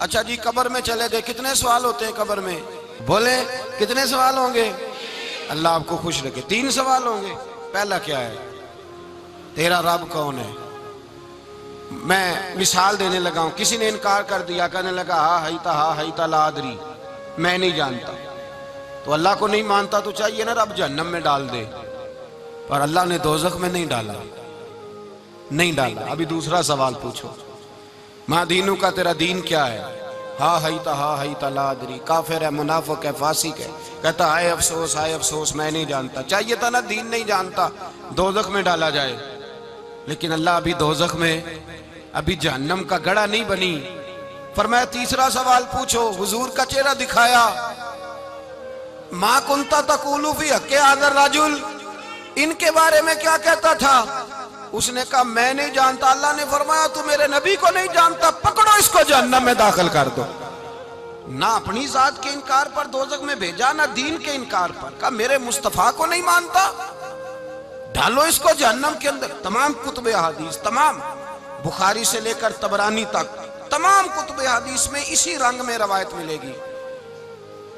अच्छा जी, कब्र में चले गए, कितने सवाल होते हैं कब्र में? बोले कितने सवाल होंगे? अल्लाह आपको खुश रखे, 3 सवाल होंगे। पहला क्या है? तेरा रब कौन है? मैं मिसाल देने लगा हूं, किसी ने इनकार कर दिया, कहने लगा हा हईता लादरी, मैं नहीं जानता। तो अल्लाह को नहीं मानता तो चाहिए ना रब जहन्नम में डाल दे, पर अल्लाह ने दोजख में नहीं डाला, नहीं डाला। अभी दूसरा सवाल पूछो, माँ दीनू का, तेरा दीन क्या है? हा हईता लादरी, काफिर है, मुनाफिक है, फासिक है। कहता हाय अफसोस मैं नहीं जानता। चाहिए था ना दीन नहीं जानता, दोजख में डाला जाए, लेकिन अल्लाह अभी दोजख में, अभी जहन्नम का गड़ा नहीं बनी। फरमाया तीसरा सवाल पूछो, हुजूर का चेहरा दिखाया, माँ कुंता तकूलू फी हक्के आदर राजुल, इनके बारे में क्या कहता था? उसने कहा मैं नहीं जानता। अल्लाह ने फरमाया तू मेरे नबी को नहीं जानता, पकड़ो इसको जहन्नम में दाखिल कर दो। ना अपनी जात के इनकार पर दोजख में भेजा, ना दीन के इनकार पर। कहा मेरे मुस्तफा को नहीं मानता, डालो इसको जहन्नम के अंदर। तमाम कुतुबे हदीस, तमाम बुखारी से लेकर तबरानी तक, तमाम कुतुबे हदीस में इसी रंग में रवायत मिलेगी।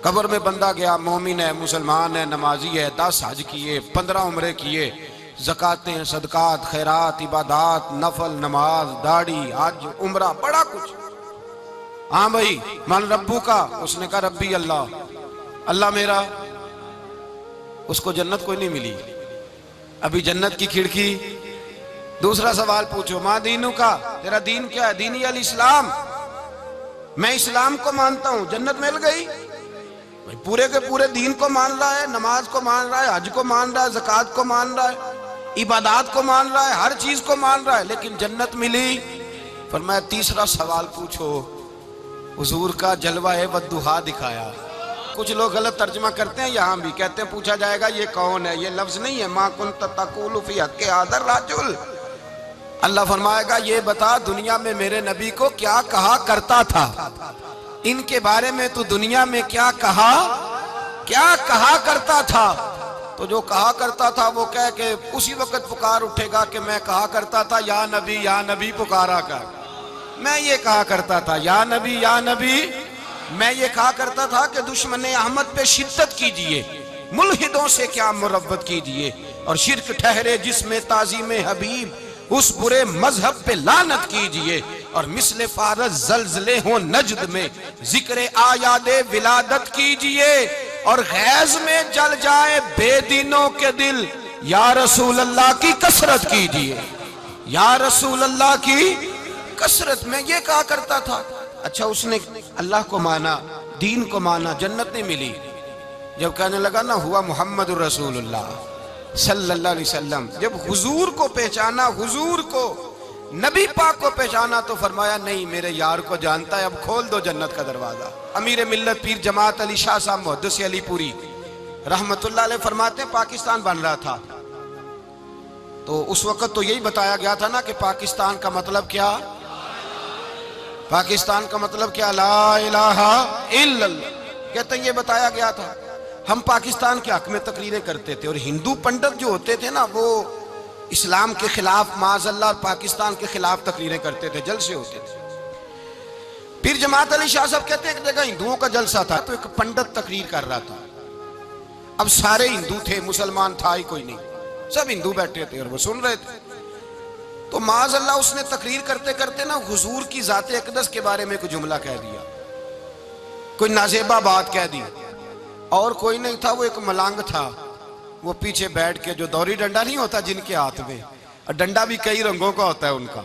कब्र में बंदा गया, मोमिन है, मुसलमान है, नमाजी है, 10 हज किए, 15 उम्रे किए, ज़कातें, सदकात, खैरात, इबादात, नफल, नमाज, दाढ़ी, हज, उम्रा, बड़ा कुछ। हाँ भाई, मन रब्बू का, उसने कहा रब्बी अल्लाह, अल्लाह मेरा। उसको जन्नत कोई नहीं मिली, अभी जन्नत की खिड़की। दूसरा सवाल पूछो, माँ दीनू का, तेरा दीन क्या है? दीनी अल इस्लाम, मैं इस्लाम को मानता हूं। जन्नत मिल गई भाई, पूरे के पूरे दीन को मान रहा है, नमाज को मान रहा है, हज को मान रहा है, ज़कात को मान रहा है, इबादात को मान रहा है, हर चीज को मान रहा है, लेकिन जन्नत मिली। फरमाया तीसरा सवाल पूछो, हुजूर का जलवा वद्दुहा दिखाया। कुछ लोग गलत तर्जमा करते हैं, यहाँ भी कहते हैं पूछा जाएगा ये कौन है, ये लफ्ज नहीं है, मा कुंत तक़ूलु फी हक़्क़ि आदर राजुल। अल्लाह फरमाएगा ये बता दुनिया में मेरे नबी को क्या कहा करता था, इनके बारे में तू दुनिया में क्या कहा करता था। तो जो कहा करता था वो कह के उसी वक्त पुकार उठेगा कि मैं कहा करता था या नबी पुकारा कर। मैं ये कहा करता था या नबी, मैं ये कहा करता था कि दुश्मन अहमद पे शिद्दत कीजिए, मुल्हिदों से क्या मुरव्वत कीजिए, और शिर्क ठहरे जिसमें ताज़ीम हबीब, उस बुरे मजहब पे लानत कीजिए, और मिसले फारज जलजले हो नजद में जिक्र आयादे विलादत कीजिए, और गैज में जल जाए बेदीनों के दिल, या रसूल अल्लाह की कसरत कीजिए, या रसूल अल्लाह की कसरत में ये कहा करता था। अच्छा, उसने अल्लाह को माना, दीन को माना, जन्नत नहीं मिली। जब कहने लगा ना हुआ मुहम्मदुर रसूलुल्लाह सल्लल्लाहु अलैहि वसल्लम, जब हुजूर को पहचाना, हुजूर को, नबी पाक को पहचाना, तो फरमाया नहीं मेरे यार को जानता है, अब खोल दो जन्नत का दरवाजा। अमीर मिल्लत पीर जमात अली शाह साहब मुहद्दिस अलीपुरी रहमतुल्लाह अलैह फरमाते हैं पाकिस्तान बन रहा था, तो उस वक्त तो यही बताया गया था ना कि पाकिस्तान का मतलब क्या, पाकिस्तान का मतलब क्या, ला इलाहा इल्लल्लाह, कहते हैं ये बताया गया था। हम पाकिस्तान के हक में तकरीरें करते थे, और हिंदू पंडित जो होते थे ना वो इस्लाम के खिलाफ माज़अल्लाह और पाकिस्तान के खिलाफ तकरीरें करते थे, जलसे होते थे। पीर जमात अली शाह साहब कहते हैं एक जगह हिंदुओं का जलसा था, तो एक पंडित तकरीर कर रहा था। अब सारे हिंदू थे, मुसलमान था ही कोई नहीं, सब हिंदू बैठे थे और वो सुन रहे थे। तो माज़अल्लाह उसने तकरीर करते करते ना हुजूर की ज़ाते अक़दस के बारे में कोई जुमला कह दिया, कोई नाज़ेबा बात कह दी, और कोई नहीं था, वो एक मलंग था, वो पीछे बैठ के, जो दौरी डंडा नहीं होता जिनके हाथ में, और डंडा भी कई रंगों का होता है उनका,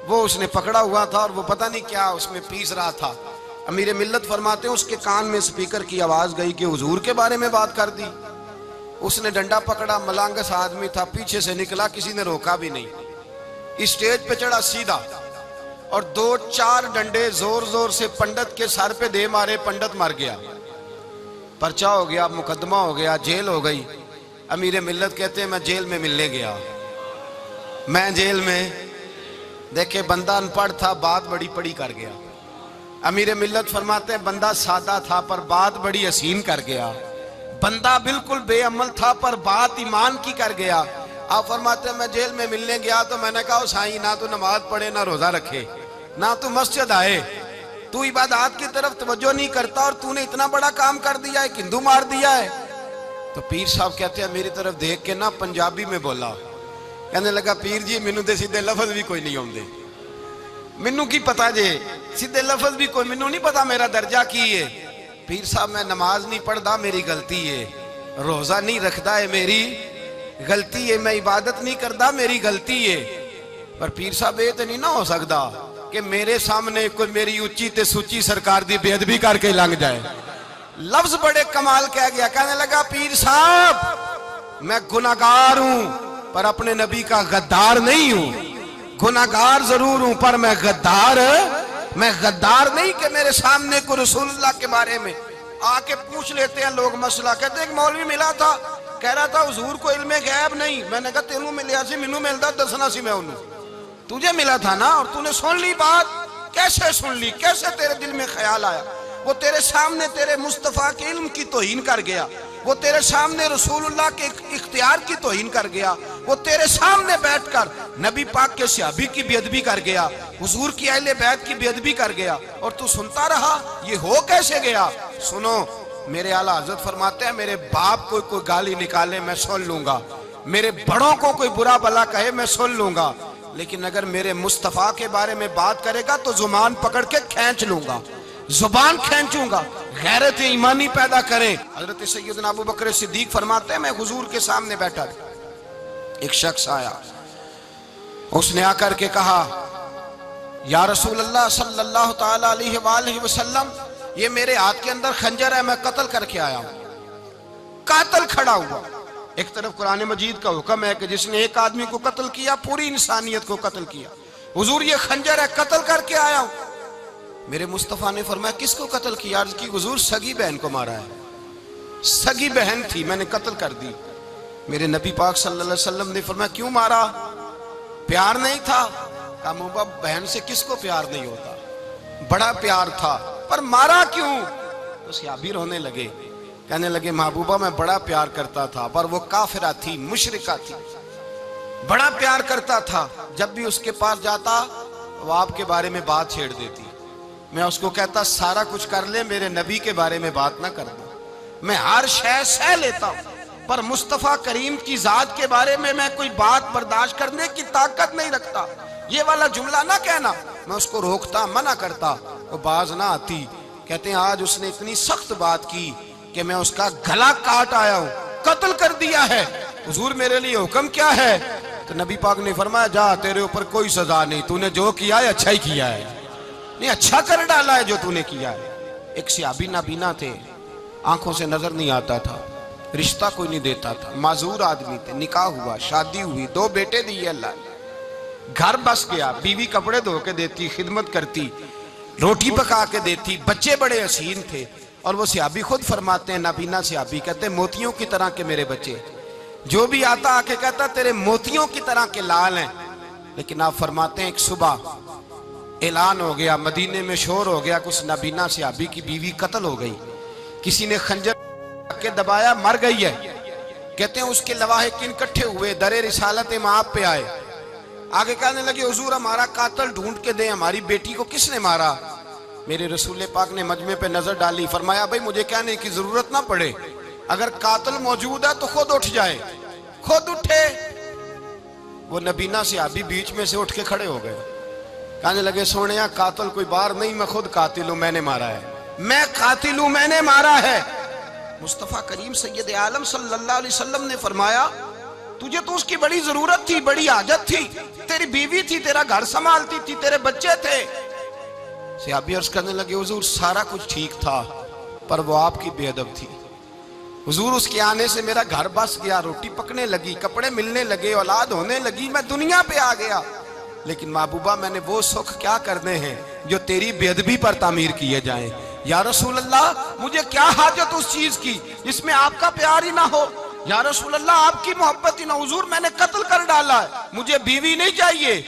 वो उसने पकड़ा हुआ था, और वो पता नहीं क्या उसमें पीस रहा था। अमीर मिल्लत फरमाते हैं उसके कान में स्पीकर की आवाज गई कि हुजूर के बारे में बात कर दी। उसने डंडा पकड़ा, मलंग सा आदमी था, पीछे से निकला, किसी ने रोका भी नहीं, स्टेज पे चढ़ा सीधा, और 2-4 डंडे जोर जोर से पंडित के सर पे दे मारे, पंडित मर गया, पर्चा हो गया, मुकदमा हो गया, जेल हो गई। अमीर मिल्लत कहते हैं मैं जेल में मिलने गया, मैं जेल में देखे बंदा अनपढ़ था, बात बड़ी पड़ी कर गया। अमीर मिल्लत फरमाते हैं बंदा सादा था पर बात बड़ी हसीन कर गया, बंदा बिल्कुल बेअमल था पर बात ईमान की कर गया। आप फरमाते हैं मैं जेल में मिलने गया तो मैंने कहा साईं ना तो नमाज पढ़े ना रोजा रखे ना तो मस्जिद आए, तू इबादत की तरफ तवज्जो नहीं करता और तूने इतना बड़ा काम कर दिया है, हिंदू मार दिया है। तो पीर साहब कहते हैं मेरी तरफ देख के ना पंजाबी में बोला, कहने लगा पीर जी मैनू तो सीधे लफज भी कोई नहीं आते, मैनू की पता जे सीधे लफज भी कोई, मैनू नहीं पता मेरा दर्जा की है। पीर साहब मैं नमाज नहीं पढ़ता मेरी गलती है, रोजा नहीं रखता है मेरी गलती है, मैं इबादत नहीं करता मेरी गलती है। पर पीर साहब ये तो नहीं ना हो सकता कि मेरे सामने कोई मेरी उच्ची ते सुची सरकार दी बेअदबी करके लंघ जाए। लफ्ज बड़े कमाल कह गया, कहने लगा पीर साहब मैं गुनाहगार हूं पर अपने नबी का गद्दार नहीं हूं, गुनाहगार जरूर हूं पर मैं गद्दार नहीं कि मेरे सामने को रसूलुल्लाह के बारे में आके पूछ लेते हैं लोग मसला। कहते एक मौलवी मिला था, कह रहा था हुजूर को इल्मे गैब नहीं। मैंने कहा तेनू मिलया सी, मैनू मिलदा दसना सी मैं उन्हें, तुझे मिला था ना और तूने सुन ली बात। कैसे सुन ली, कैसे तेरे दिल में ख्याल आया? वो तेरे सामने तेरे मुस्तफा के इल्म की तौहीन कर गया, वो तेरे सामने रसूलुल्लाह के इख्तियार की तौहीन कर गया, वो तेरे सामने बैठकर नबी पाक के सहाबी की बेअदबी कर गया, हुजूर की अहले बैत की बेअदबी कर गया और तू सुनता रहा। ये हो कैसे गया? सुनो, मेरे आला हजरत फरमाते हैं मेरे बाप को कोई गाली निकाले मैं सुन लूंगा, मेरे बड़ों को कोई बुरा भला कहे मैं सुन लूंगा, लेकिन अगर मेरे मुस्तफा के बारे में बात करेगा तो जुबान पकड़ के खींच लूंगा, जुबान खींचूंगा। गैरत ईमानी पैदा करें। हजरत सैयदना अबू बकर सिद्दीक फरमाते हैं मैं हुजूर के सामने बैठा था, एक शख्स आया, उसने आकर के कहा या रसूल अल्लाह सल्लल्लाहु ताला अलैहि वसल्लम ये मेरे हाथ के अंदर खंजर है, मैं कत्ल करके आया हूं। कातिल खड़ा हुआ। एक तरफ कुरान मजीद का हुक्म है कि जिसने एक आदमी को कत्ल किया पूरी इंसानियत को कत्ल किया। हुजूर ये खंजर है, कत्ल करके आया हूं। मेरे मुस्तफा ने फरमाया किसको कत्ल किया? अर्ज की हुजूर सगी बहन को मारा है, सगी बहन थी मैंने कत्ल कर दी। मेरे नबी पाक सल्लल्लाहु अलैहि वसल्लम ने फरमाया क्यों मारा? प्यार नहीं था? कहा मुबा बहन से किसको प्यार नहीं होता, बड़ा प्यार था, पर मारा क्यों? तो सहाबी रोने लगे, कहने लगे महबूबा मैं बड़ा प्यार करता था पर वो काफिरा थी, मुशरिका थी, बड़ा प्यार करता था। जब भी उसके पास जाता वो आपके बारे में बात छेड़ देती, मैं उसको कहता सारा कुछ कर ले मेरे नबी के बारे में बात ना कर दो। मैं हर शय सह लेता हूं पर मुस्तफा करीम की जात के बारे में मैं कोई बात बर्दाश्त करने की ताकत नहीं रखता। ये वाला जुमला ना कहना। मैं उसको रोकता, मना करता, वो बाज ना आती। कहते हैं आज उसने इतनी सख्त बात की कि मैं उसका गला काट आया हूं, कत्ल कर दिया है। हुजूर मेरे लिए हुक्म क्या है? तो नबी पाक ने फरमाया जा तेरे ऊपर कोई सजा नहीं, तूने जो किया है अच्छा ही किया है, नहीं अच्छा कर डाला है जो तूने किया है। एक सहाबी नाबीना थे, आंखों से नजर नहीं आता था, रिश्ता कोई नहीं देता था, माजूर आदमी थे, निकाह हुआ, शादी हुई, 2 बेटे दिए अल्लाह ने, घर बस गया, बीवी कपड़े धो के देती, खिदमत करती, रोटी पका के देती, बच्चे बड़े हसीन थे। और वो सहाबी खुद फरमाते हैं, नाबीना सहाबी कहते हैं मोतियों की तरह के मेरे बच्चे, जो भी आता आके कहता तेरे मोतियों की तरह के लाल हैं। लेकिन आप फरमाते हैं एक सुबह ऐलान हो गया, मदीने में शोर हो गया, कुछ नाबीना सहाबी की बीवी कत्ल हो गई, किसी ने खंजर के दबाया, मर गई है। कहते हैं उसके लवाहिकीन इकट्ठे हुए, दरे रिसालत माप पे आए, आगे कहने लगे हुजूर हमारा कातिल ढूंढ के दें, हमारी बेटी को किसने मारा? मेरे रसूल पाक ने मजमे पे नजर डाली, फरमाया भाई मुझे कहने की जरूरत ना पड़े, अगर कातिल मौजूद है तो खुद उठ जाए। खुद उठे, वो नबीना सहाबी बीच में से उठ के खड़े हो गए, कहने लगे सोनिया कातिल कोई बाहर नहीं, मैं खुद कातिल हूं, मैंने मारा है, मैं कातिल हूं, मैंने मारा है। मुस्तफा करीम सैयद आलम सल्लल्लाहु अलैहि वसल्लम ने फरमाया तुझे तो उसकी बड़ी जरूरत थी, बड़ी हाजत थी, तेरी बीवी थी, तेरा घर संभालती थी, तेरे बच्चे थे। सहाबी अर्ज करने लगे हुजूर सारा कुछ ठीक था पर वो आपकी बेअदब थी। हुजूर उसके आने से मेरा घर बस गया, रोटी पकने लगी, कपड़े मिलने लगे, औलाद होने लगी, मैं दुनिया पे आ गया। लेकिन महबूबा मैंने वो सुख क्या करने हैं जो तेरी बेअदबी पर तामीर किए जाएं। या रसूल अल्लाह मुझे क्या हाजत उस चीज की जिसमें आपका प्यार ही ना हो? या रसूल अल्लाह आपकी मोहब्बत ही ना। हुजूर मैंने कत्ल कर डाला है, मुझे बीवी नहीं चाहिए,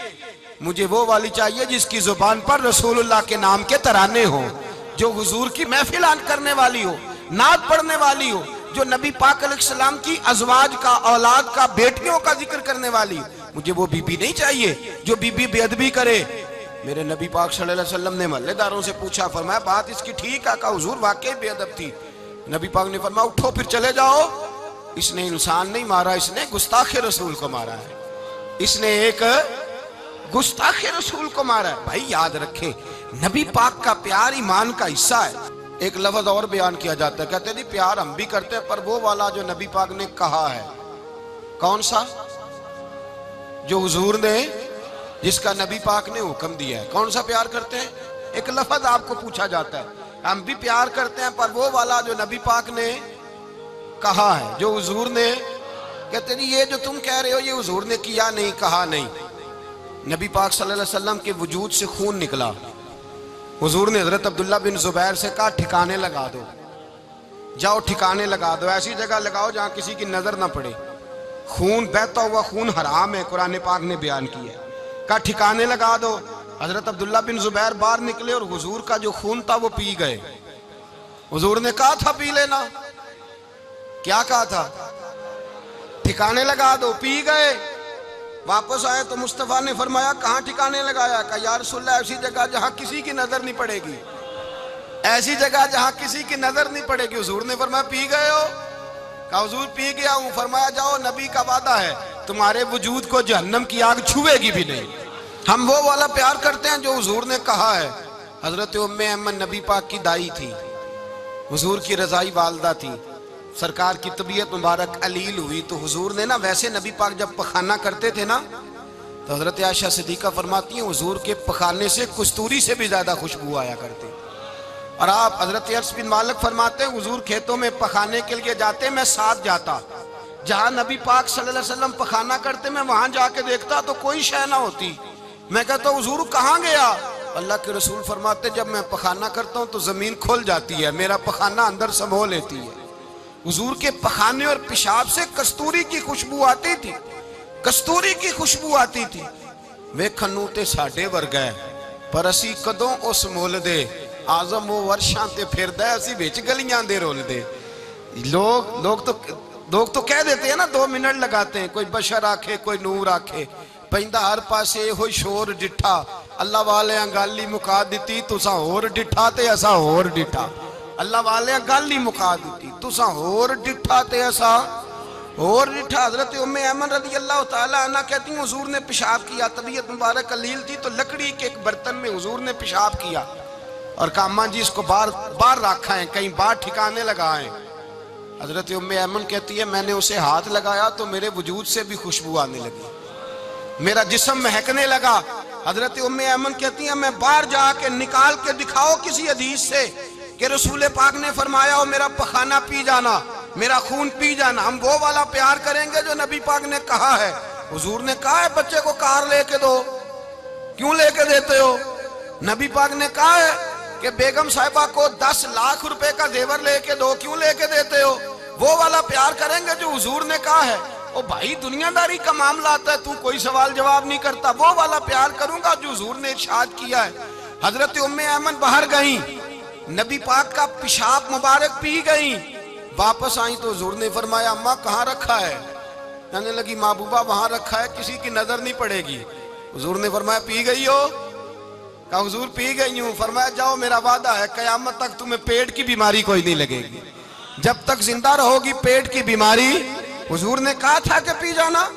मुझे वो वाली चाहिए जिसकी जुबान पर रसूलुल्लाह के नाम के तराने हो, जो हुजूर की महफिल करने वाली हो, नात पढ़ने वाली हो, जो नबी पाक अलैहिस्सलाम की अजवाज का, औलाद का, बेटियों का जिक्र करने वाली। मुझे वो बीबी नहीं चाहिए जो बीबी बेअदबी करे। मेरे नबी पाक सल्लल्लाहु अलैहि वसल्लम ने महल्लेदारों से पूछा, फरमाया बात इसकी ठीक है का हुजूर वाकई बेअदब थी। नबी पाक ने फरमाया उठो फिर चले जाओ, इसने इंसान नहीं मारा, इसने गुस्ताखे रसूल को मारा है, इसने एक गुस्ताखे रसूल को मारा है। भाई याद रखें, नबी पाक का प्यार ईमान का हिस्सा है। एक लफ्ज और बयान किया जाता है, कहते हैं प्यार हम भी करते हैं पर वो वाला जो नबी पाक ने कहा है। कौन सा? जो हुजूर ने, जिसका नबी पाक ने हुक्म दिया है। कौन सा प्यार करते हैं? एक लफ्ज आपको पूछा जाता है, हम भी प्यार करते हैं पर वो वाला जो नबी पाक ने कहा है, जो हुजूर ने। कहते नहीं ये जो तुम कह रहे हो ये हुजूर ने किया नहीं, कहा नहीं। नबी पाक सल्लल्लाहु अलैहि वसल्लम के वजूद से खून निकला। हुजूर ने हजरत अब्दुल्ला बिन जुबैर से कहा ठिकाने लगा दो, जाओ ठिकाने लगा दो, ऐसी जगह लगाओ जहां किसी की नजर ना पड़े। खून बहता हुआ खून हराम है, कुरान पाक ने बयान किया है। कहा ठिकाने लगा दो। हजरत अब्दुल्ला बिन जुबैर बाहर निकले और हुजूर का जो खून था वो पी गए। हुजूर ने कहा था पी लेना, क्या कहा था? ठिकाने लगा दो, पी गए। वापस आए तो मुस्तफा ने फरमाया कहां ठिकाने लगाया? कहा या रसूलल्लाह ऐसी जगह जहां किसी की नजर नहीं पड़ेगी, ऐसी जगह जहां किसी की नजर नहीं पड़ेगी। हुजूर ने फरमाया पी गए हो? कहा हुजूर पी गया हूं। फरमाया जाओ, नबी का वादा है तुम्हारे वजूद को जहन्नम की आग छुएगी भी नहीं। हम वो वाला प्यार करते हैं जो हुजूर ने कहा है। हजरत उम्मे अहमद नबी पाक की दाई थी, हुजूर की रजाई वालदा थी। सरकार की तबीयत मुबारक अलील हुई तो हुजूर ने ना, वैसे नबी पाक जब पखाना करते थे ना तो हजरत आयशा सिद्दीका फरमाती हैं हुजूर के पखाने से कस्तूरी से भी ज्यादा खुशबू आया करती। और आप हजरत अर्स बिन मालिक फरमाते हैं हुजूर खेतों में पखाने के लिए जाते, मैं साथ जाता। जहां नबी पाक सल्लल्लाहु अलैहि वसल्लम पखाना करते मैं वहां जाके देखता तो कोई शय ना होती। मैं कहता हुजूर कहाँ गया? अल्लाह के रसूल फरमाते जब मैं पखाना करता हूँ तो जमीन खुल जाती है, मेरा पखाना अंदर समो लेती है। हुजूर के पखाने और पेशाब से कस्तूरी की खुशबू आती थी, कस्तूरी की खुशबू आती थी। वे खनू ते साडे वर्गा पर असी कदों उस मुल दे, आजम वो वर्षां ते फिरदा असी विच गलियां दे रोल दे। लोग तो कह देते हैं ना 2 मिनट लगाते हैं, कोई बशर आखे कोई नूर आखे, पैंदा हर पासे होई शोर डिठा, अल्लाह वाले गाली मुका दी तुसा होर डिठा ते असा होर डिठा। अल्लाह वाले गाली मुका दी तुसा होर डिठा ते असा होर डिठा। हजरत उम्मे अमन रज़ी अल्लाह ताला अन्हा कहती हैं हुजूर ने पेशाब किया, तबीयत मुबारक अलील थी तो लकड़ी के एक बर्तन में हुजूर ने पेशाब किया और कहा अम्मा जी इसको बाहर रखा है, कहीं बाहर ठिकाने लगाएं। हजरत उम्मे अमन कहती है मैंने उसे हाथ लगाया तो मेरे वजूद से भी खुशबू आने लगी, मेरा जिस्म महकने लगा। हजरत उम्मे अमन कहती है मैं बाहर जाके निकाल के दिखाओ किसी हदीस से कि रसूल पाक ने फरमाया हो मेरा पखाना पी जाना, मेरा खून पी जाना। हम वो वाला प्यार करेंगे जो नबी पाक ने कहा है। हुजूर ने कहा है बच्चे को कार लेके दो, क्यों लेके देते हो? नबी पाक ने कहा है कि बेगम साहिबा को 10 लाख रुपए का जेवर लेके दो, क्यों लेके देते हो? वो वाला प्यार करेंगे जो हुजूर ने कहा है। ओ भाई दुनियादारी का मामला आता है, तू कोई सवाल जवाब नहीं करता, वो वाला प्यार करूंगा जो हुजूर ने इरशाद किया है। हजरत उम्मे अमन बाहर गई, नबी पाक का पेशाब मुबारक पी गई, वापस आई तो हुजूर ने फरमाया अम्मा कहाँ रखा है? कहने लगी महबूबा वहां रखा है, किसी की नजर नहीं पड़ेगी। हुजूर ने फरमाया पी गई हो? कहा हुजूर पी गई हूं। फरमाया जाओ मेरा वादा है कयामत तक तुम्हें पेट की बीमारी कोई नहीं लगेगी, जब तक जिंदा रहोगी पेट की बीमारी। हुजूर ने कहा था कि पी जाना।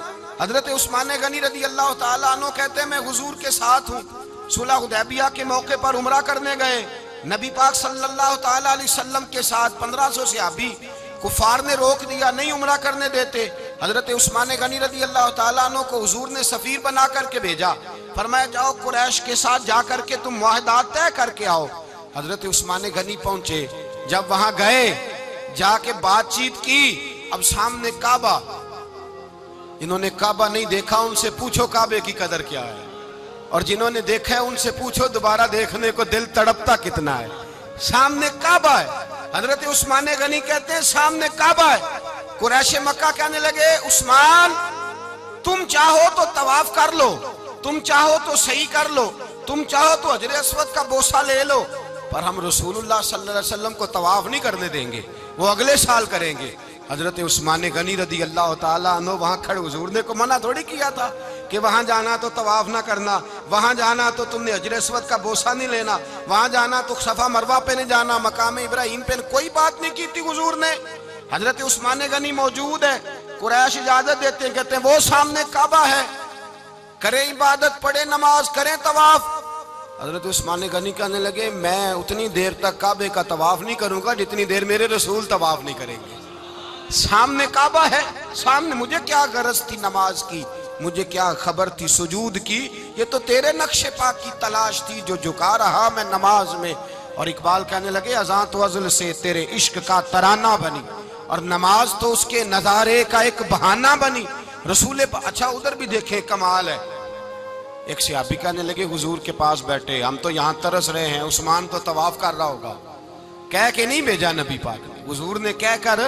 हजरत उस्मान गनी रज़ी अल्लाह ताला अन्हु कहते हैं मैं हुजूर के साथ हूँ, सुलह हुदैबिया के मौके पर उम्रा करने गए, नबी पाक सल्लल्लाहु ताला अलैहि वसल्लम के साथ 1500 सहाबी, कुफार ने रोक दिया, नहीं उम्रा करने देते। हजरत उस्मान गनी रज़ी अल्लाह ताला अन्हु को हुजूर ने सफीर बना करके भेजा, फरमाया जाओ कुरैश के साथ जा करके तुम मुआहदात तय करके आओ। हजरत उस्मान गनी पहुंचे, जब वहां गए जाके बातचीत की, अब सामने काबा, इन्होंने काबा नहीं देखा उनसे पूछो काबे की कदर क्या है, और जिन्होंने देखा है उनसे पूछो दोबारा देखने को दिल तड़पता कितना है। सामने काबा है। हजरत उस्मान गनी कहते हैं सामने काबा है। कुरैश मक्का कहने लगे उस्मान तुम चाहो तो तवाफ कर लो, तुम चाहो तो सही कर लो, तुम चाहो तो हजर अस्वद का बोसा ले लो, पर हम रसूलुल्लाह सल्लल्लाहु अलैहि वसल्लम को तवाफ नहीं करने देंगे, वो अगले साल करेंगे। हजरत उस्मान गनी रज़ी अल्लाह ताला अन्हु वहां खड़े, हुजूर ने को मना थोड़ी किया था कि वहां जाना तो तवाफ ना करना, वहां जाना तो तुमने हजर अस्वद का बोसा नहीं लेना, वहां जाना तो सफा मरवा पे नहीं जाना, मकाम इब्राहिम पे कोई बात नहीं की थी हुजूर ने। हजरत उस्मान गनी मौजूद है, कुरैश इजाजत देते हैं, कहते हैं वो सामने काबा है, करें इबादत, पढ़े नमाज, करें तवाफ। हजरत उस्मान गनी कहने लगे मैं उतनी देर तक काबे का तवाफ नहीं करूंगा जितनी देर मेरे रसूल तवाफ नहीं करेंगे। सामने काबा है, सामने, मुझे क्या गरज थी नमाज की, मुझे क्या खबर थी सुजूद की, ये तो तेरे नक्शे पाक की तलाश थी जो झुका रहा मैं नमाज में। और इकबाल कहने लगे अज़ां तो अज़ल से तेरे इश्क का तराना बनी और नमाज तो उसके नजारे का एक बहाना बनी। रसूल अच्छा उधर भी देखे कमाल है। एक सहाबी कहने लगे हुजूर के पास बैठे, हम तो यहाँ तरस रहे हैं, उस्मान तो तवाफ कर रहा होगा, कह के नहीं भेजा नबी पाक ने, हुजूर ने कह कर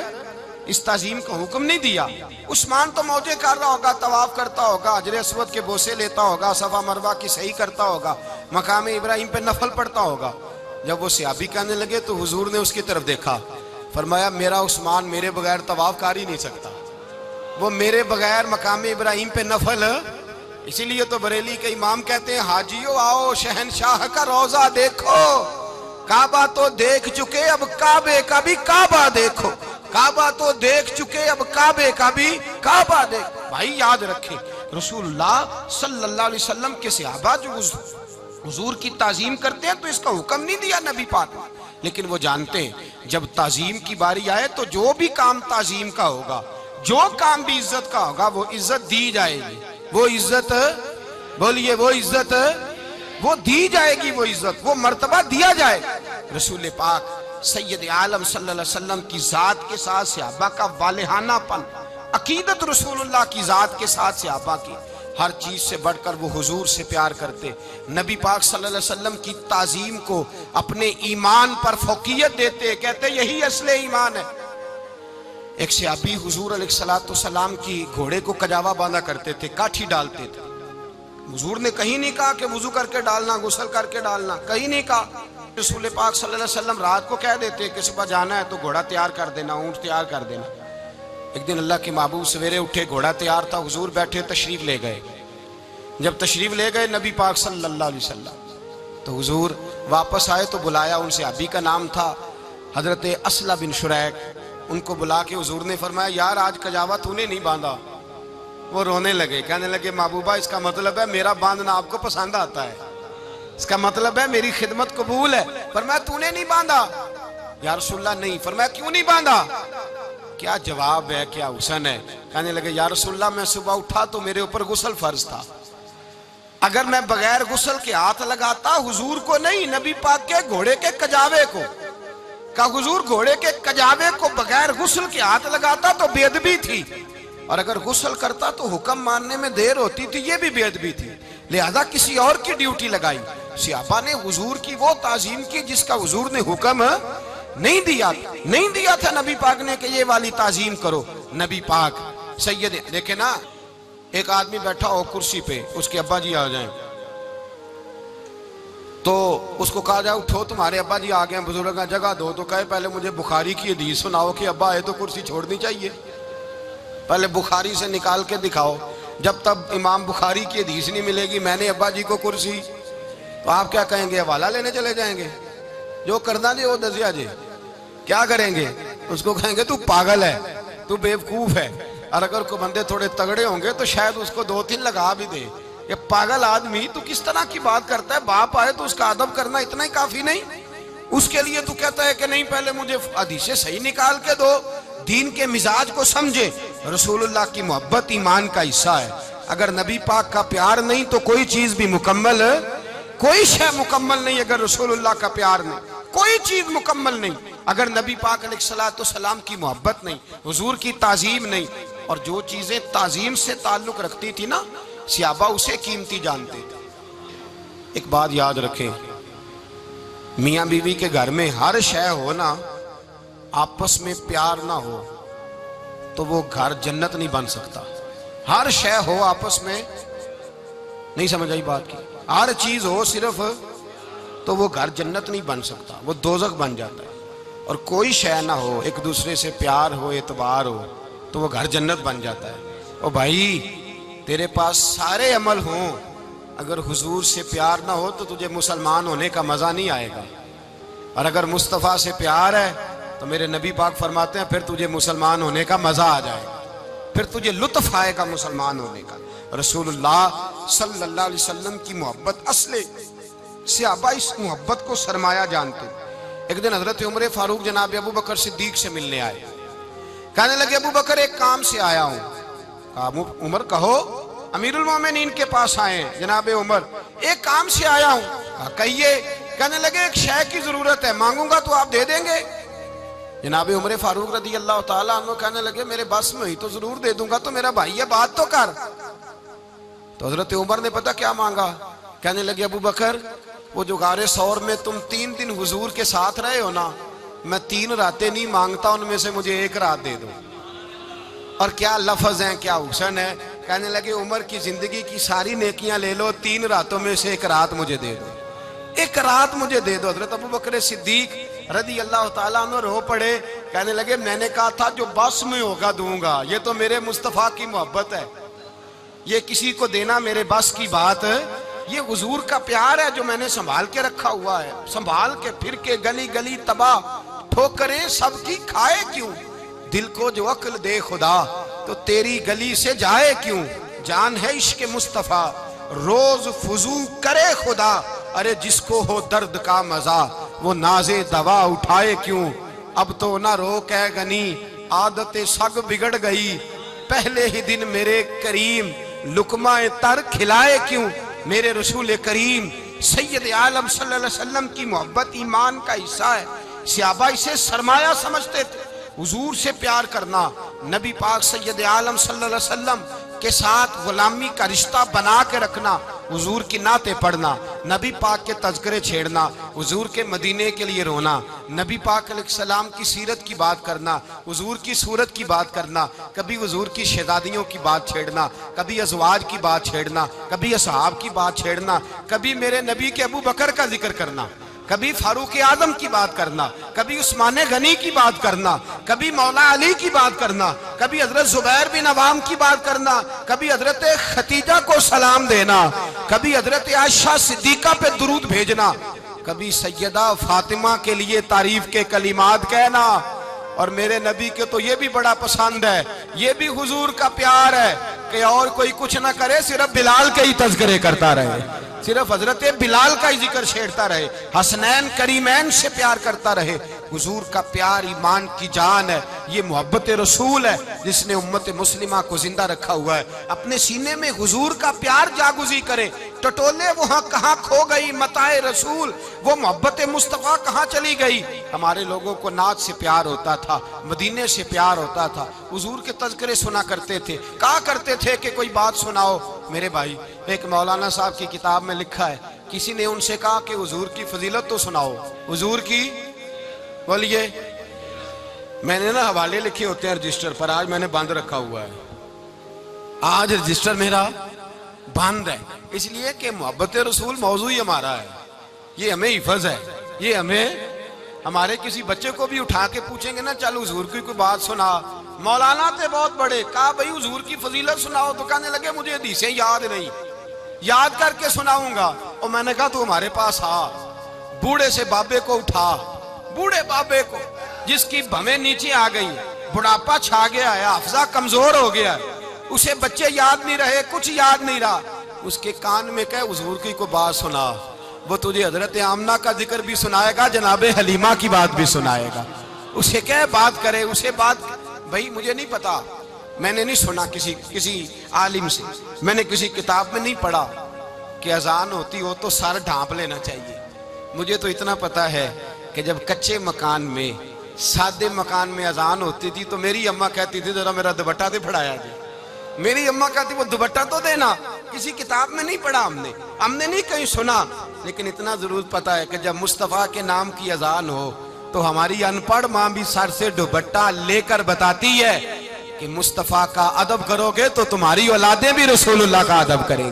इस ताजीम का हुक्म नहीं दिया। उस्मान तो मौजे कर रहा होगा, तवाफ करता होगा, हजर अस्वद के बोसे लेता होगा, सफा मरवा की सही करता होगा, मकाम इब्राहिम पे नफल पढ़ता होगा। जब वो सहाबी कहने लगे तो हुजूर ने उसकी तरफ देखा, फरमाया मेरा उस्मान मेरे बगैर तवाफ कर ही नहीं सकता, वो मेरे बगैर मकाम इब्राहिम पे नफल। इसीलिए तो बरेली के इमाम कहते हैं हाजियो आओ शहनशाह का रोजा देखो, काबा तो देख चुके अब काबे का भी काबा देखो, काबा तो देख चुके अब काबे का भी काबा देखो। भाई याद रखें रसूलुल्लाह सल्लल्लाहु अलैहि वसल्लम के सहाबा जो हुजूर की ताजीम करते हैं तो इसका हुक्म नहीं दिया नबी पाक, लेकिन वो जानते हैं जब ताजीम की बारी आए तो जो भी काम ताजीम का होगा, जो काम भी इज्जत का होगा वो इज्जत दी जाएगी, वो इज्जत, बोलिए वो इज्जत, वो दी जाएगी, वो इज्जत, वो मर्तबा दिया जाएगा। रसूल पाक सैयद आलम सल्लल्लाहु अलैहि वसल्लम की जात के साथ सहाबा का वालेहानापन, अकीदत रसूलुल्लाह की जात के साथ सहाबा की हर चीज से बढ़कर वो हुजूर से प्यार करते, नबी पाक सल्लल्लाहु अलैहि वसल्लम की ताजीम को अपने ईमान पर फौकियत देते, कहते यही असले ईमान है। एक सहाबी हुजूर अलैहिस्सलाम की घोड़े को कजावा बांधा करते थे, काठी डालते थे। हुजूर ने कहीं नहीं कहा कि वुजू करके डालना, गुस्ल करके डालना, कहीं नहीं कहा। रसूल पाक सल्लल्लाहु अलैहि वसल्लम रात को कह देते कि सुबह जाना है तो घोड़ा तैयार कर देना, ऊंट तैयार कर देना। एक दिन अल्लाह के महबूब सवेरे उठे, घोड़ा तैयार था, हुजूर बैठे, तशरीफ ले गए। जब तशरीफ ले गए नबी पाक सल्लल्लाहु अलैहि वसल्लम तो हुजूर वापस आए तो बुलाया, उनसे अभी का नाम था हजरत असला बिन शुरैक। उनको बुला के हुजूर ने फरमाया यार आज कजावा तूने नहीं बांधा। वो रोने लगे, कहने लगे महबूबा इसका मतलब है मेरा बांधना आपको पसंद आता है, इसका मतलब है मेरी खिदमत कबूल है। फरमाया तूने नहीं बांधा? या रसूलल्लाह नहीं। फरमाया क्यों नहीं बांधा? क्या जवाब है, क्या हुस्न है। कहने लगे या रसूलल्लाह मैं सुबह उठा तो मेरे ऊपर गुस्ल फर्ज था, अगर मैं बगैर गुस्ल के हाथ लगाता हुजूर को नहीं नबी पाक के घोड़े के कजावे को, का हुजूर घोड़े के कजावे को बगैर गुस्ल के हाथ लगाता तो बेअदबी थी, और अगर गुस्ल करता तो हुक्म मानने में देर होती थी, ये भी बेअदबी थी, लिहाजा किसी और की ड्यूटी लगाई। सहाबा ने हुजूर की वो ताजीम की जिसका हुजूर ने हुक्म नहीं दिया था नबी पाक ने कि ये वाली ताजीम करो। नबी पाक सैयद, देखे ना एक आदमी बैठा हो कुर्सी पे, उसके अब्बा जी आ जाएं तो उसको कहा जाए उठो तुम्हारे अब्बा जी आ गए, बुजुर्ग जगह दो, तो कहे पहले मुझे बुखारी की हदीस सुनाओ कि अब्बा आए तो कुर्सी छोड़नी चाहिए, पहले बुखारी से निकाल के दिखाओ। जब तक इमाम बुखारी की हदीस नहीं मिलेगी मैंने अब्बा जी को कुर्सी, तो आप क्या कहेंगे, हवाला लेने चले जाएंगे, जो करना जी वो दसिया जी, क्या करेंगे, उसको कहेंगे तू पागल है, तू बेवकूफ है। और अगर को बंदे थोड़े तगड़े होंगे तो शायद उसको 2-3 लगा भी दे, ये पागल आदमी तू किस तरह की बात करता है, बाप आए तो उसका अदब करना इतना ही काफी नहीं, उसके लिए तू कहता है कि नहीं पहले मुझे हदीसें सही निकाल के दो, दीन के मिजाज को समझे। रसूलुल्लाह की मोहब्बत ईमान का हिस्सा है, अगर नबी पाक का प्यार नहीं तो कोई चीज भी मुकम्मल, कोई शय मुकम्मल नहीं, अगर रसूलुल्लाह का प्यार नहीं कोई चीज मुकम्मल नहीं, अगर नबी पाक अलैहिस्सलाम की मोहब्बत नहीं, हुजूर की ताजीम नहीं, और जो चीजें ताजीम से ताल्लुक रखती थी ना सहाबा उसे कीमती जानते थे। एक बात याद रखें, मियां बीवी के घर में हर शय हो ना, आपस में प्यार ना हो तो वो घर जन्नत नहीं बन सकता। हर शय हो आपस में, नहीं समझ आई बात की, हर चीज हो सिर्फ तो वो घर जन्नत नहीं बन सकता, वो दोजख बन जाता है। और कोई शय ना हो, एक दूसरे से प्यार हो, एतबार हो, तो वो घर जन्नत बन जाता है। ओ भाई तेरे पास सारे अमल हों, अगर हुजूर से प्यार ना हो तो तुझे मुसलमान होने का मज़ा नहीं आएगा। और अगर मुस्तफ़ा से प्यार है तो मेरे नबी पाक फरमाते हैं फिर तुझे मुसलमान होने का मज़ा आ जाएगा, फिर तुझे लुत्फ़ आएगा मुसलमान होने का। रसूलुल्लाह सल्लल्लाहु अलैहि वसल्लम की मोहब्बत असले सहाबा इस मोहब्बत को सरमाया जानते। एक दिन हजरत उमर फारूक जनाब अबू बकर सिद्दीक से मिलने आए। कहने लगे अबू बकर एक काम से आया हूं। कहा उमर कहो। अमीरुल मोमिनीन के पास आए जनाब उमर, एक काम से आया हूं। कहा कहिए। कहने लगे एक शय की जरूरत है, मांगूंगा तो आप दे देंगे? जनाब उमर फारूक रदी अल्लाह ताला अन्हु कहने लगे मेरे बस में ही तो जरूर दे दूंगा, तो मेरा भाई है बात तो कर। तो हजरत उमर ने पता क्या मांगा? कहने लगे अबू बकर वो जो गारे सौर में तुम 3 दिन हुजूर के साथ रहे हो ना, मैं 3 रातें नहीं मांगता, उनमें से मुझे एक रात दे दो। और क्या लफ्ज है, क्या हुस्न है। कहने लगे उमर की जिंदगी की सारी नेकियां ले लो, 3 रातों में से एक रात मुझे दे दो, एक रात मुझे दे दो। हजरत अबू बकर सिद्दीक रदी अल्लाह ताला अन्हु रो पड़े। कहने लगे मैंने कहा था जो बस में होगा दूंगा, ये तो मेरे मुस्तफ़ा की मोहब्बत है, ये किसी को देना मेरे बस की बात, ये हुजूर का प्यार है जो मैंने संभाल के रखा हुआ है। संभाल के फिर के गली गली तबाह ठोकरें सबकी खाए क्यों, दिल को जो अक्ल दे खुदा तो तेरी गली से जाए क्यों। जान है इश्क मुस्तफ़ा रोज फुजू करे खुदा, अरे जिसको हो दर्द का मजा वो नाजे दवा उठाए क्यों। अब तो ना रोक है गनी आदतें सग बिगड़ गई, पहले ही दिन मेरे करीम लुकमाए तर खिलाए क्यों। मेरे रसूल करीम सैयद आलम सल्लल्लाहु अलैहि वसल्लम की मोहब्बत ईमान का हिस्सा है। सहाबा इसे सरमाया समझते थे। हुजूर से प्यार करना, नबी पाक सैयद आलम सल्लल्लाहु अलैहि वसल्लम के साथ गुलामी का रिश्ता बना के रखना, हुजूर की नाते पढ़ना, नबी पाक के तज़किरे छेड़ना, हुजूर के मदीने के लिए रोना, नबी पाक अलैहिस्सलाम की सीरत की बात करना, हुजूर की सूरत की बात करना, कभी हुजूर की शहजादियों की बात छेड़ना, कभी अज़वाज की बात छेड़ना, कभी असहाब की बात छेड़ना, कभी मेरे नबी के अबू बकर का जिक्र करना, कभी फारूक आजम की बात करना, कभी उस्मान गनी की बात करना, कभी मौला अली की बात करना, कभी हजरत जुबैर बिन अवाम की बात करना, कभी हजरत खतीजा को सलाम देना, कभी हजरत आयशा सिद्दीका पे दुरूद भेजना, कभी सैयदा फातिमा के लिए तारीफ के कलिमात कहना। और मेरे नबी के तो ये भी बड़ा पसंद है, ये भी हुजूर का प्यार है कि और कोई कुछ ना करे, सिर्फ बिलाल के ही तज़किरे करता रहे, सिर्फ हजरत बिलाल का ही जिक्र छेड़ता रहे, हसनैन करीमैन से प्यार करता रहे। हुजूर का प्यार ईमान की जान है, ये मोहब्बत रसूल है जिसने उम्मत मुस्लिमा को जिंदा रखा हुआ है। अपने सीने में हुजूर का प्यार जागुजी करे, टटोले वहां कहां खो गई मताए रसूल, वो मोहब्बत मुस्तफ़ा कहां चली गई। हमारे लोगों को नात से प्यार होता था, मदीने से प्यार होता था, हुजूर के तज़किरे सुना करते थे, कहा करते थे कि कोई बात सुनाओ। मेरे भाई एक मौलाना साहब की किताब में लिखा है, किसी ने उनसे कहा कि हुजूर की फजीलत तो सुनाओ, हुजूर की, बोलिए। मैंने ना हवाले लिखे होते हैं रजिस्टर पर, आज मैंने बंद रखा हुआ है, आज रजिस्टर मेरा बंद है, इसलिए कि मोहब्बत रसूल मौजू ही हमारा है, ये हमें हिफज है, ये हमें, हमारे किसी बच्चे को भी उठा के पूछेंगे ना चल हुजूर की कोई बात सुना, मौलाना थे बहुत बड़े, कहा भाई हुजूर की फजीलत सुनाओ, तो कहने लगे मुझे हदीसें याद नहीं, याद करके सुनाऊंगा। और मैंने कहा तू हमारे पास आ, बूढ़े से बाबे को उठा, बूढ़े बाबे को जिसकी भवें नीचे आ गई, बुढ़ापा छा गया है, हाफजा कमजोर हो गया, उसे बच्चे याद नहीं रहे, कुछ याद नहीं रहा, उसके कान में कह हुजूर की कोई बात सुना, वो तुझे हजरत आमना का जिक्र भी सुनाएगा, जनाबे हलीमा की बात भी सुनाएगा, उसे कह बात करे, उसे बात। भाई मुझे नहीं पता, मैंने नहीं सुना किसी आलिम से, मैंने किसी किताब में नहीं पढ़ा कि अजान होती हो तो सर ढांप लेना चाहिए। मुझे तो इतना पता है कि जब कच्चे मकान में, सादे मकान में अजान होती थी तो मेरी अम्मा कहती थी जरा मेरा दुपट्टा दे फड़ाया जी, मेरी अम्मा कहती वो दुपट्टा तो देना। किसी किताब में नहीं पढ़ा हमने नहीं कहीं सुना, लेकिन इतना जरूर पता है कि जब मुस्तफ़ा के नाम की अजान हो तो हमारी अनपढ़ माँ भी सर से दुपट्टा लेकर बताती है कि मुस्तफ़ा का अदब करोगे तो तुम्हारी औलादें भी रसूलुल्लाह का अदब करेंगी,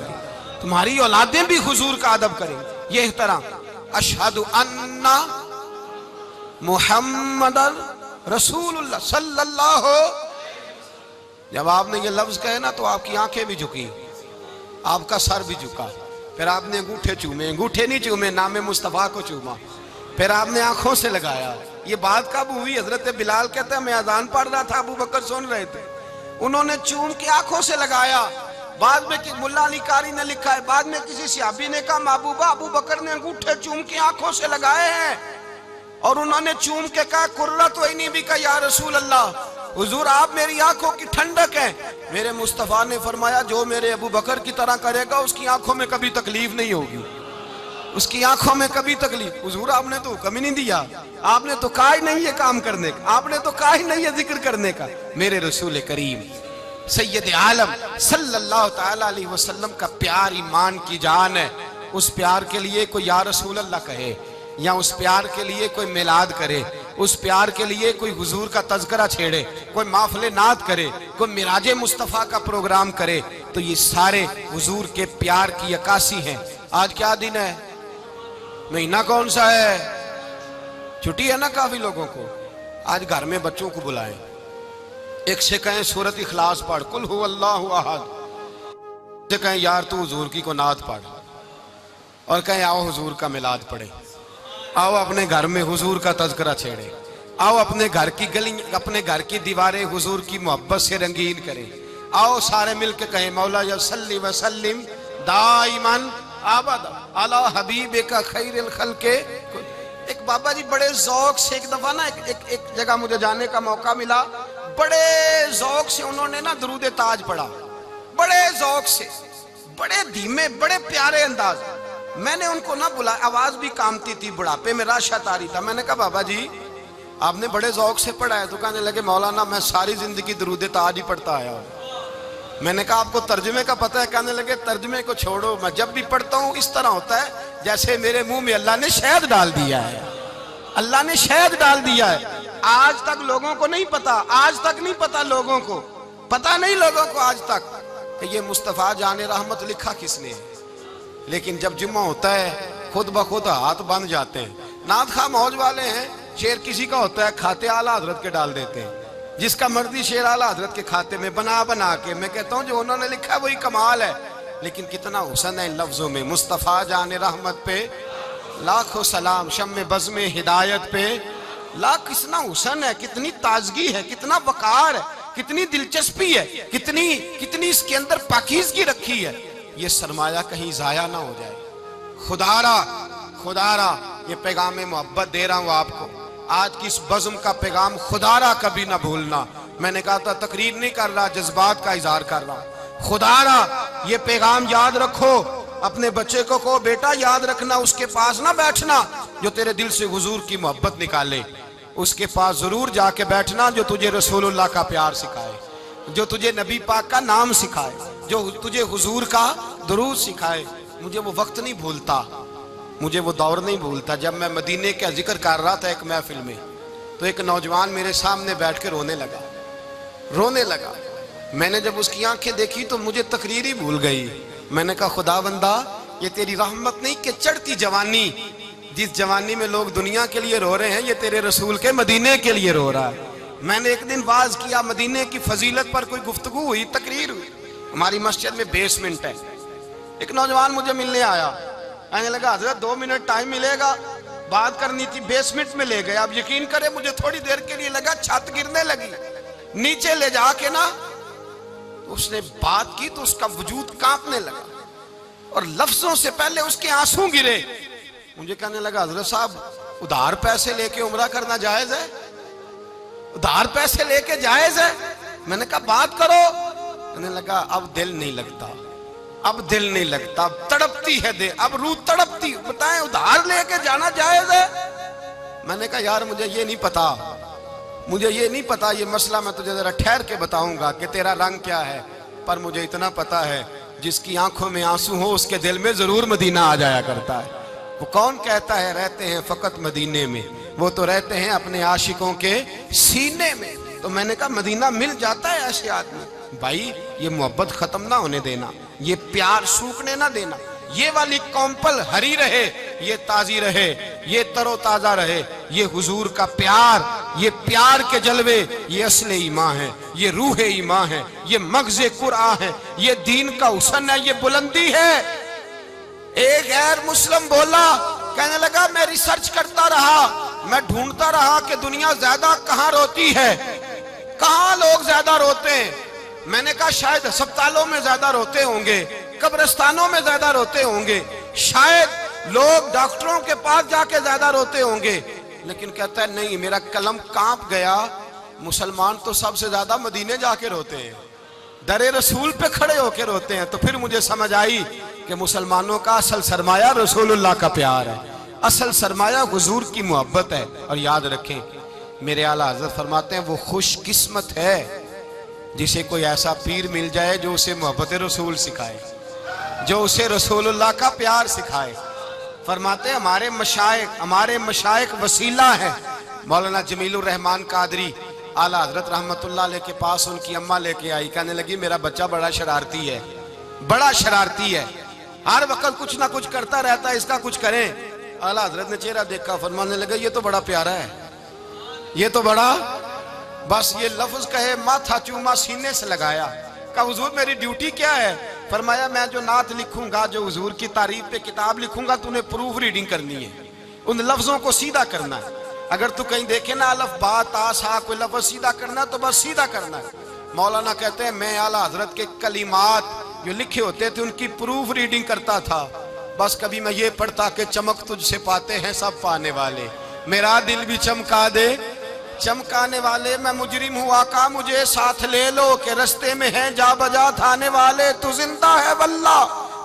तुम्हारी औलादें भी हुजूर का अदब करेंगी। ये तरह अशहदु अन्ना मुहम्मदन रसूलुल्लाह सल्लल्लाहु, जब आपने ये लफ्ज कहे ना तो आपकी आंखें भी झुकी। आपका सर भी झुका, फिर आपने अंगूठे चूमे, अंगूठे नहीं चूमे, नामे मुस्तफा को चूमा, फिर आपने आंखों से लगाया। ये बात कब हुई? हजरत बिलाल कहते हैं मैं अजान पढ़ रहा था, अबू बकर सुन रहे थे, उन्होंने चूम के आंखों से लगाया। बाद में कि मुल्ला अली कारी ने लिखा है, बाद में किसी सहाबी ने कहा महबूबा अबू बकर ने अंगूठे चूम के आंखों से लगाए हैं, और उन्होंने चूम के कहा कुर्रत वैनी भी का या रसूल अल्लाह, हुजूर आप मेरी आंखों की ठंडक है। मेरे मुस्तफा ने फरमाया जो मेरे अबू बकर की तरह करेगा उसकी आंखों में कभी तकलीफ नहीं होगी, उसकी आंखों में कभी तकलीफ। हुजूर आपने तो हुक्म ही नहीं दिया, आपने तो कहा ही नहीं है काम करने का, आपने तो कहा ही नहीं है जिक्र करने का। मेरे रसूल करीम सैयद आलम सल्लल्लाहु तआला अलैहि वसल्लम का प्यार ईमान की जान है। उस प्यार के लिए कोई या रसूल अल्लाह कहे, या उस प्यार के लिए कोई मिलाद करे, उस प्यार के लिए कोई हुजूर का तज़किरा छेड़े, कोई माफले नात करे, कोई मिराजे मुस्तफ़ा का प्रोग्राम करे, तो ये सारे हुजूर के प्यार की अक्कासी है। आज क्या दिन है? महीना कौन सा है? छुट्टी है ना काफी लोगों को। आज घर में बच्चों को बुलाएं, एक से कहें सूरत इखलास पढ़, कुल हु अल्लाहु अहद, से कहें यार तू हुजूर की को नात पढ़, और कहें आओ हुजूर का मिलाद पढ़े, आओ अपने घर में हुजूर का तज़किरा छेड़े, आओ अपने घर की गली, अपने घर की दीवारें हुजूर की मोहब्बत से रंगीन करें, आओ सारे मिलकर कहें मौला या सल्ली व सल्लिम दाइमन आबद अला हबीबे का खैरिल खल्के। एक बाबा जी बड़े जौक से एक दफा ना एक जगह मुझे जाने का मौका मिला, बड़े जौक से उन्होंने ना दरूद ताज पढ़ा, बड़े जौक से, बड़े धीमे, बड़े प्यारे अंदाज। मैंने उनको ना बुला, आवाज भी कामती थी, बुढ़ापे में राशत आ रही था। मैंने कहा बाबा जी आपने बड़े जौक से पढ़ा है? तो कहने लगे मौलाना मैं सारी जिंदगी दरूद ताज ही पढ़ता आया हूँ। मैंने कहा आपको तर्जुमे का पता है? कहने लगे तर्जुमे को छोड़ो, मैं जब भी पढ़ता हूँ इस तरह होता है जैसे मेरे मुंह में अल्लाह ने शहद डाल दिया है, अल्लाह ने शहद डाल दिया है। आज तक लोगों को नहीं पता, आज तक नहीं पता लोगों को, पता नहीं लोगों को आज तक कि ये मुस्तफ़ा जाने रहमत लिखा किसने है। लेकिन जब जुम्मा होता है खुद ब खुद हाथ बंध जाते हैं। नात खा मौज वाले हैं, शेर किसी का होता है खाते आला हजरत के डाल देते हैं, जिसका मर्जी शेर आला हजरत के खाते में बना बना के। मैं कहता हूँ जो उन्होंने लिखा है वही कमाल है। लेकिन कितना हुस्न है इन लफ्जों में, मुस्तफ़ा जाने रहमत पे लाखों सलाम, शम्मे बज़्मे हिदायत पे लाख। कितना हुस्न है, कितनी ताजगी है, कितना वकार है, कितनी दिलचस्पी है, कितनी इसके अंदर पाकीज़गी रखी है। ये सरमाया कहीं जाया ना हो जाए। खुदारा ये पैगाम मोहब्बत दे रहा हूँ आपको। आज की इस बज़्म का पैगाम खुदारा कभी ना भूलना। मैंने कहा था तकरीर नहीं कर रहा, जज्बात का इजहार कर रहा हूँ। खुदारा ये पैगाम याद रखो, अपने बच्चे को कहो बेटा याद रखना, उसके पास ना बैठना जो तेरे दिल से हुजूर की मोहब्बत निकाले, उसके पास जरूर जाके बैठना जो तुझे रसूलुल्लाह का प्यार सिखाए, जो तुझे नबी पाक का नाम सिखाए, जो तुझे हुजूर का दुरूद सिखाए। मुझे वो वक्त नहीं भूलता, मुझे वो दौर नहीं भूलता जब मैं मदीने का जिक्र कर रहा था एक महफिल में, तो एक नौजवान मेरे सामने बैठ के रोने लगा। मैंने जब उसकी आंखें देखी तो मुझे तकरीर ही भूल गई। मैंने कहा खुदावंदा ये तेरी रहमत नहीं कि चढ़ती जवानी, जिस जवानी में लोग दुनिया के लिए रो रहे हैं, ये तेरे रसूल के मदीने के लिए रो रहा है। मैंने एक दिन वाज किया, मदीने की फजीलत पर कोई गुफ्तगू हुई, तकरीर हुई। हमारी मस्जिद में बेसमेंट है। एक नौजवान मुझे मिलने आया, कहने लगा हजरत 2 मिनट टाइम मिलेगा, बात करनी थी। बेसमेंट में ले गए। आप यकीन करें मुझे थोड़ी देर के लिए लगा छत गिरने लगी। नीचे ले जाके ना उसने बात की तो उसका वजूद कांपने लगा और लफ्जों से पहले उसके आंसू गिरे। मुझे कहने लगा हजरत साहब उधार पैसे लेके उम्रा करना जायज है? उधार पैसे लेके जायज है? मैंने कहा बात करो। कहने लगा अब दिल नहीं लगता, अब दिल नहीं लगता, अब तड़पती है दे, अब रूह तड़पती। बताएं उधार लेके जाना जायज है? मैंने कहा यार मुझे ये नहीं पता, मुझे ये नहीं पता, ये मसला मैं तुझे जरा ठहर के बताऊंगा कि तेरा रंग क्या है। पर मुझे इतना पता है जिसकी आंखों में आंसू हो उसके दिल में जरूर मदीना आ जाया करता है। वो कौन कहता है रहते हैं फकत मदीने में, वो तो रहते हैं अपने आशिकों के सीने में। तो मैंने कहा मदीना मिल जाता है ऐसे आदमी। भाई ये मोहब्बत खत्म ना होने देना, ये प्यार सूखने ना देना, ये वाली कॉम्पल हरी रहे, ये ताजी रहे, ये तरोताजा रहे। ये हुजूर का प्यार, ये प्यार के जलवे, ये असले ईमान है, ये रूह ईमान है, ये मगज़े कुरान है, ये दीन का हुस्न है, ये बुलंदी है। एक गैर मुस्लिम बोला, कहने लगा मैं रिसर्च करता रहा, मैं ढूंढता रहा कि दुनिया ज्यादा कहां रोती है, कहां लोग ज्यादा रोते हैं। मैंने कहा शायद अस्पतालों में ज्यादा रोते होंगे, कब्रिस्तानों में ज्यादा रोते होंगे, शायद लोग डॉक्टरों के पास जाके ज्यादा रोते होंगे। लेकिन कहता है नहीं, मेरा कलम कांप गया, मुसलमान तो सबसे ज्यादा मदीने जाके रोते हैं, दरे रसूल पे खड़े होके रोते हैं। तो फिर मुझे समझ आई कि मुसलमानों का असल सरमाया रसूलुल्लाह का प्यार है, असल सरमाया हुजूर की मोहब्बत है। और याद रखें, मेरे आला हज़रत फरमाते हैं वो खुशकिस्मत है जिसे कोई ऐसा पीर मिल जाए जो उसे मोहब्बत रसूल सिखाए, जो उसे रसूलुल्लाह का प्यार सिखाए। फरमाते हैं हमारे मशाइख वसीला है। मौलाना जमीलुर रहमान कादरी आला हजरत रहमतुल्लाह अलैह के पास उनकी अम्मा लेके आई, कहने लगी मेरा बच्चा बड़ा शरारती है, बड़ा शरारती है, हर वक्त कुछ ना कुछ करता रहता है, इसका कुछ करें। आला हजरत ने चेहरा देखा, फरमाने लगे ये तो बड़ा प्यारा है, ये तो बड़ा, बस ये लफ्ज कहे माथा चूमा सीने से लगाया। कहा हुजूर मेरी ड्यूटी क्या है? फरमाया मैं जो नात लिखूंगा, जो हुजूर की तारीफ पे किताब लिखूंगा, तूने प्रूफ रीडिंग करनी है, उन लफ्जों को सीधा करना है। अगर तू कहीं देखे ना अलफ बा ता सा कोई लफ्ज सीधा करना तो बस सीधा करना है। मौलाना कहते हैं मैं आला हजरत के कलिमात जो लिखे होते थे उनकी प्रूफ रीडिंग करता था। बस कभी मैं ये पढ़ता कि चमक तुझसे पाते हैं सब पाने वाले, मेरा दिल भी चमका दे चमकाने वाले, मैं मुजरिम हूँ आका मुझे साथ ले लो कि रस्ते में है जा बजा थाने वाले। तू जिंदा है वल्ला,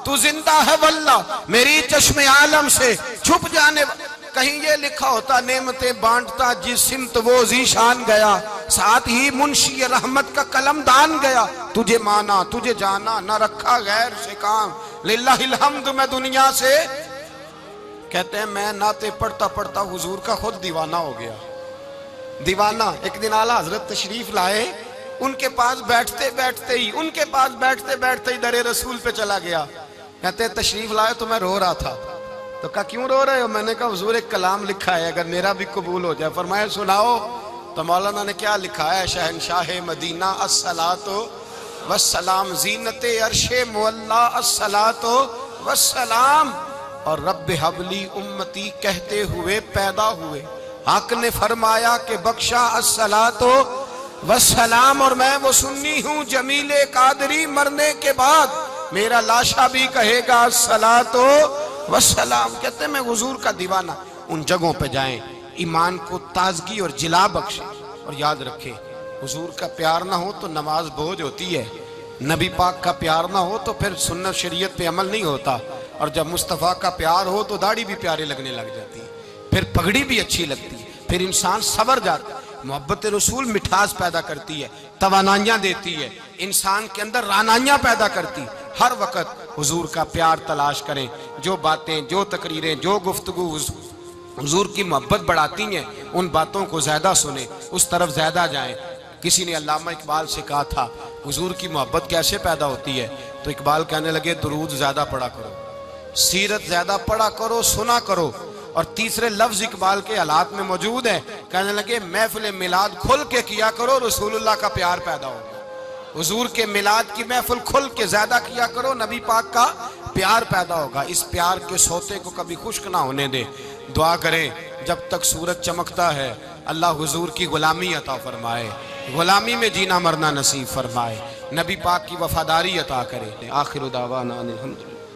तू जिंदा है वल्ला, मेरी चश्मे आलम से छुप जाने। कहीं ये लिखा होता नेमतें बांटता जिस सिमत वो जीशान गया, साथ ही मुंशी रहमत का कलम दान गया। तुझे माना तुझे जाना न रखा गैर से काम, लिल्लाहिल हम्द मैं दुनिया से। कहते हैं मैं नाते पढ़ता पढ़ता हुजूर का खुद दीवाना हो गया, दीवाना। एक दिन आला हजरत तशरीफ लाए, उनके पास बैठते बैठते ही दरे रसूल पे चला गया। कहते तशरीफ लाए तो मैं रो रहा था। तो कहा क्यों रो रहे हो? मैंने कहा हुजूर एक कलाम लिखा है, अगर मेरा भी कबूल हो जाए। फरमाया सुनाओ। तो मौलाना ने क्या लिखा है? शहनशाह मदीना अस्सलातो वस्सलाम, जीनते अर्शे मुअल्ला अस्सलातो वस्सलाम, और रब्ब हबली उम्मती कहते हुए पैदा हुए। हक ने फरमाया कि बख्शा अस्सलातो वस्सलाम, और मैं वो सुन्नी हूँ जमीले कादरी, मरने के बाद मेरा लाशा भी कहेगा अस्सलातो वस्सलाम। कहते मैं हुजूर का दीवाना। उन जगहों पे जाएं, ईमान को ताजगी और जिला बख्शे। और याद रखें हुजूर का प्यार ना हो तो नमाज बोझ होती है, नबी पाक का प्यार ना हो तो फिर सुन्नत शरीयत पे अमल नहीं होता, और जब मुस्तफ़ा का प्यार हो तो दाढ़ी भी प्यारे लगने लग जाती है, फिर पगड़ी भी अच्छी लगती है, फिर इंसान सवर जाता है। मोहब्बत रसूल मिठास पैदा करती है, तवानाइयाँ देती है, इंसान के अंदर रानाइयाँ पैदा करती है। हर वक्त हुजूर का प्यार तलाश करें। जो बातें, जो तकरीरें, जो गुफ्तगू हुजूर की मोहब्बत बढ़ाती हैं, उन बातों को ज़्यादा सुने, उस तरफ ज़्यादा जाएं। किसी ने अल्लामा इकबाल से कहा था हुजूर की मोहब्बत कैसे पैदा होती है? तो इकबाल कहने लगे दुरूद ज़्यादा पढ़ा करो, सीरत ज़्यादा पढ़ा करो, सुना करो। और तीसरे लफ्ज इकबाल के हालात में मौजूद है, कहने लगे महफिल मिलाद खुल के किया करो, रसूलुल्लाह का प्यार पैदा होगा। हुजूर के मिलाद की महफिल खुल के ज्यादा किया करो, नबी पाक का प्यार पैदा होगा। इस प्यार के सोते को कभी खुश्क ना होने दे। दुआ करें जब तक सूरज चमकता है अल्लाह हुजूर की गुलामी अता फरमाए, गुलामी में जीना मरना नसीब फरमाए, नबी पाक की वफादारी अता करे। आखिर दावाना अल्हम्दुलिल्लाह।